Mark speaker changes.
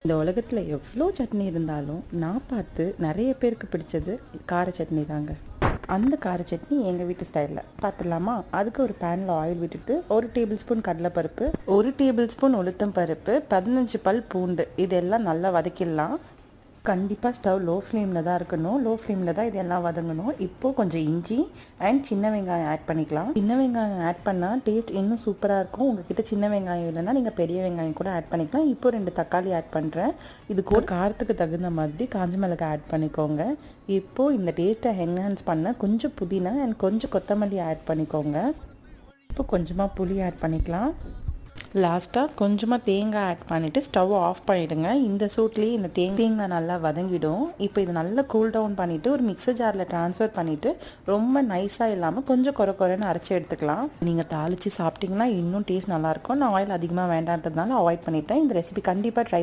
Speaker 1: இந்த உலகத்தில் எவ்வளோ சட்னி இருந்தாலும் நான் பார்த்து நிறைய பேருக்கு பிடிச்சது கார சட்னி தாங்க. அந்த கார சட்னி எங்கள் வீட்டு ஸ்டைலில் பார்த்துடலாமா? அதுக்கு ஒரு பேனில் ஆயில் விட்டுட்டு 1 டேபிள் ஸ்பூன் கடலைப்பருப்பு, 1 டேபிள் ஸ்பூன் உளுத்தம் பருப்பு, 15 பல் பூண்டு இதெல்லாம் நல்லா வதக்கிடலாம். கண்டிப்பாக ஸ்டவ் லோ ஃப்ளேமில் தான் இருக்கணும். லோ ஃப்ளேமில் தான் இதெல்லாம் வதங்கணும். இப்போது கொஞ்சம் இஞ்சி அண்ட் சின்ன வெங்காயம் ஆட் பண்ணிக்கலாம். சின்ன வெங்காயம் ஆட் பண்ணால் டேஸ்ட் இன்னும் சூப்பராக இருக்கும். உங்கள்கிட்ட சின்ன வெங்காயம் இல்லைன்னா நீங்கள் பெரிய வெங்காயம் கூட ஆட் பண்ணிக்கலாம். இப்போ 2 தக்காளி ஆட் பண்ணுறேன். இது கூட காரத்துக்கு தகுந்த மாதிரி காஞ்ச மிளகாய் ஆட் பண்ணிக்கோங்க. இப்போது இந்த டேஸ்ட்டை என்ஹான்ஸ் பண்ண கொஞ்சம் புதினா அண்ட் கொஞ்சம் கொத்தமல்லி ஆட் பண்ணிக்கோங்க. இப்போ கொஞ்சமாக புளி ஆட் பண்ணிக்கலாம். லாஸ்ட்டாக கொஞ்சமாக தேங்காய் ஆட் பண்ணிவிட்டு ஸ்டவ் ஆஃப் பண்ணிவிடுங்க. இந்த சூட்லேயே இந்த தேங்காய் நல்லா வதங்கிடும். இப்போ இது நல்லா கூல் டவுன் பண்ணிவிட்டு ஒரு மிக்சர் ஜாரில் ட்ரான்ஸ்ஃபர் பண்ணிவிட்டு ரொம்ப நைஸாக இல்லாமல் கொஞ்சம் குறைன்னு அரைச்சி எடுத்துக்கலாம். நீங்கள் தாளித்து சாப்பிட்டிங்கன்னா இன்னும் டேஸ்ட் நல்லாயிருக்கும். நான் ஆயில் அதிகமாக வேண்டான்றதுனால அவாய்ட் பண்ணிட்டேன். இந்த ரெசிபி கண்டிப்பாக ட்ரை